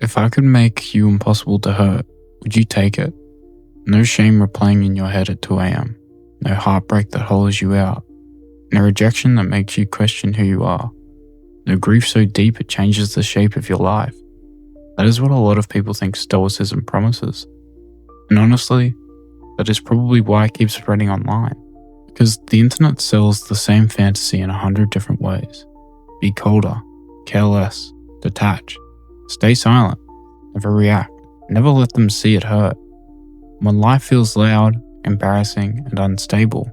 If I could make you impossible to hurt, would you take it? No shame replaying in your head at 2 a.m. No heartbreak that hollows you out. No rejection that makes you question who you are. No grief so deep it changes the shape of your life. That is what a lot of people think Stoicism promises. And honestly, that is probably why it keeps spreading online. Because the internet sells the same fantasy in 100 different ways. Be colder, care less, detach, stay silent, never react, never let them see it hurt. When life feels loud, embarrassing, and unstable,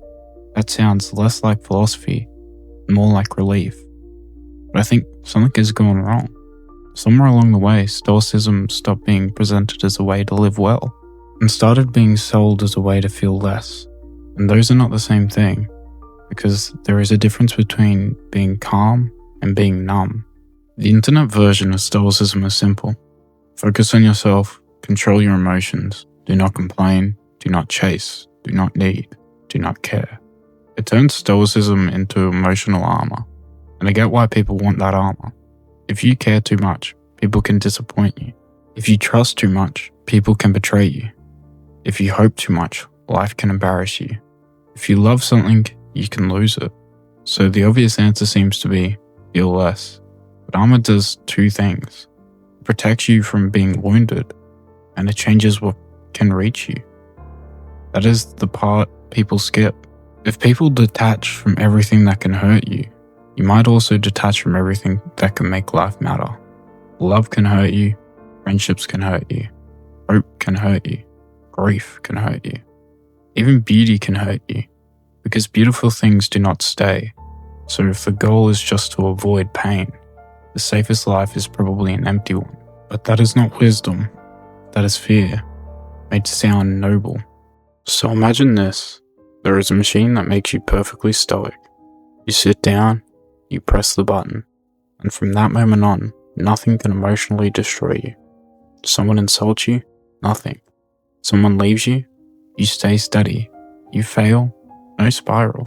that sounds less like philosophy and more like relief. But I think something has gone wrong. Somewhere along the way, Stoicism stopped being presented as a way to live well and started being sold as a way to feel less. And those are not the same thing, because there is a difference between being calm and being numb. The internet version of Stoicism is simple. Focus on yourself, control your emotions, do not complain, do not chase, do not need, do not care. It turns Stoicism into emotional armor, and I get why people want that armor. If you care too much, people can disappoint you. If you trust too much, people can betray you. If you hope too much, life can embarrass you. If you love something, you can lose it. So the obvious answer seems to be, feel less. But armor does two things. It protects you from being wounded, and it changes what can reach you. That is the part people skip. If people detach from everything that can hurt you, you might also detach from everything that can make life matter. Love can hurt you, friendships can hurt you, hope can hurt you, grief can hurt you. Even beauty can hurt you, because beautiful things do not stay. So if the goal is just to avoid pain, the safest life is probably an empty one. But that is not wisdom, that is fear, made to sound noble. So imagine this, there is a machine that makes you perfectly stoic. You sit down, you press the button, and from that moment on, nothing can emotionally destroy you. Someone insults you? Nothing. Someone leaves you? You stay steady. You fail? No spiral.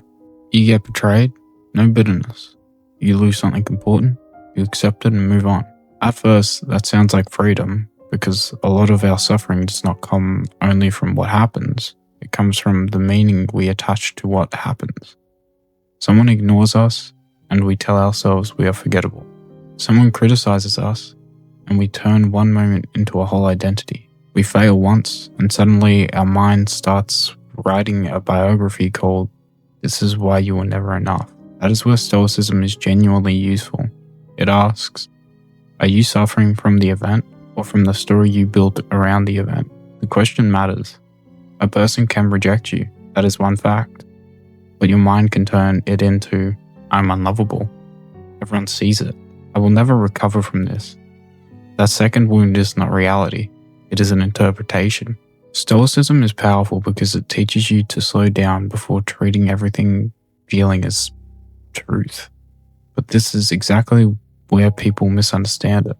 You get betrayed? No bitterness. You lose something important? You accept it and move on. At first, that sounds like freedom, because a lot of our suffering does not come only from what happens. It comes from the meaning we attach to what happens. Someone ignores us, and we tell ourselves we are forgettable. Someone criticizes us, and we turn one moment into a whole identity. We fail once, and suddenly our mind starts writing a biography called "This is why you were never enough." That is where Stoicism is genuinely useful. It asks, are you suffering from the event or from the story you built around the event? The question matters. A person can reject you, that is one fact. But your mind can turn it into, I'm unlovable. Everyone sees it. I will never recover from this. That second wound is not reality. It is an interpretation. Stoicism is powerful because it teaches you to slow down before treating everything feeling as truth. But this is exactly where people misunderstand it.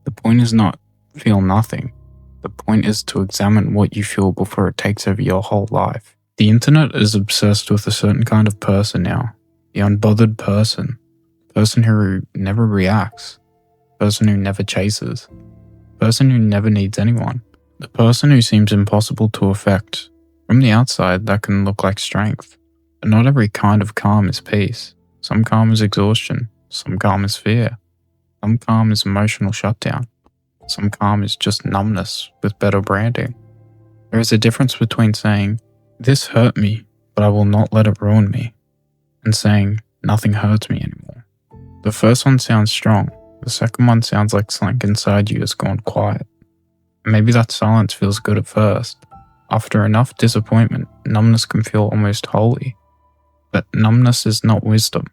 The point is not feel nothing. The point is to examine what you feel before it takes over your whole life. The internet is obsessed with a certain kind of person now. The unbothered person. Person who never reacts. Person who never chases. Person who never needs anyone. The person who seems impossible to affect. From the outside, that can look like strength. But not every kind of calm is peace. Some calm is exhaustion. Some calm is fear. Some calm is emotional shutdown. Some calm is just numbness with better branding. There is a difference between saying, this hurt me, but I will not let it ruin me, and saying, nothing hurts me anymore. The first one sounds strong. The second one sounds like something inside you has gone quiet. Maybe that silence feels good at first. After enough disappointment, numbness can feel almost holy. But numbness is not wisdom.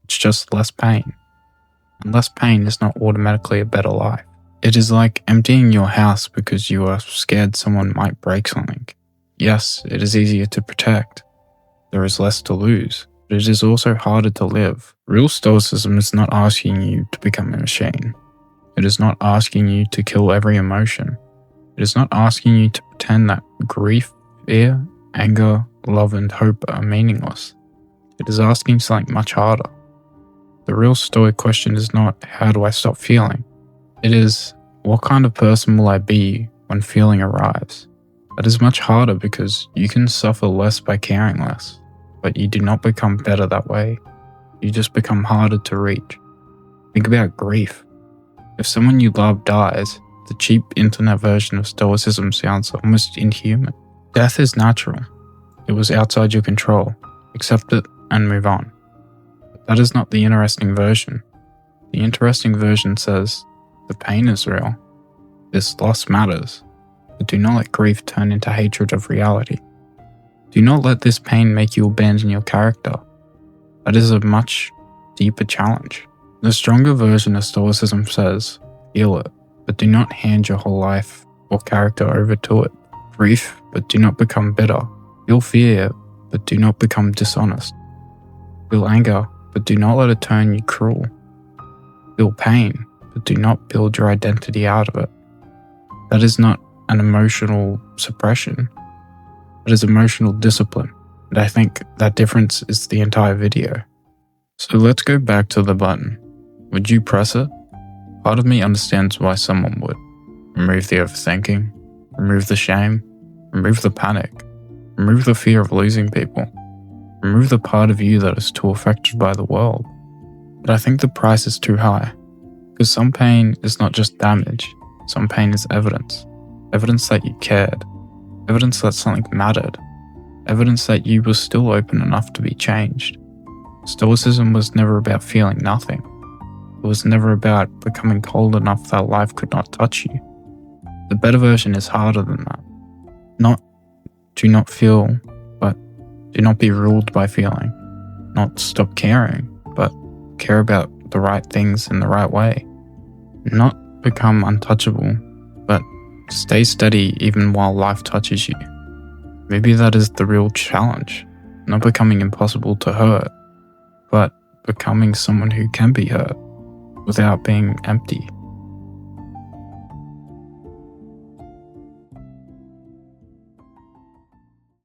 It's just less pain. And less pain is not automatically a better life. It is like emptying your house because you are scared someone might break something. Yes, it is easier to protect. There is less to lose, but it is also harder to live. Real stoicism is not asking you to become a machine. It is not asking you to kill every emotion. It is not asking you to pretend that grief, fear, anger, love, and hope are meaningless. It is asking something much harder. The real stoic question is not, how do I stop feeling? It is, What kind of person will I be when feeling arrives? That is much harder because you can suffer less by caring less, but you do not become better that way. You just become harder to reach. Think about grief. If someone you love dies, the cheap internet version of Stoicism sounds almost inhuman. Death is natural. It was outside your control. Accept it and move on. But that is not the interesting version. The interesting version says, the pain is real. This loss matters. But do not let grief turn into hatred of reality. Do not let this pain make you abandon your character. That is a much deeper challenge. The stronger version of Stoicism says, feel it, but do not hand your whole life or character over to it. Grief, but do not become bitter. Feel fear, but do not become dishonest. Feel anger, but do not let it turn you cruel. Feel pain, but do not build your identity out of it. That is not an emotional suppression. That is emotional discipline. And I think that difference is the entire video. So let's go back to the button. Would you press it? Part of me understands why someone would. Remove the overthinking, remove the shame, remove the panic, remove the fear of losing people, remove the part of you that is too affected by the world. But I think the price is too high, because some pain is not just damage, some pain is evidence. Evidence that you cared, evidence that something mattered, evidence that you were still open enough to be changed. Stoicism was never about feeling nothing. It was never about becoming cold enough that life could not touch you. The better version is harder than that. Not do not feel, but do not be ruled by feeling. Not stop caring, but care about the right things in the right way. Not become untouchable, but stay steady even while life touches you. Maybe that is the real challenge. Not becoming impossible to hurt, but becoming someone who can be hurt without being empty.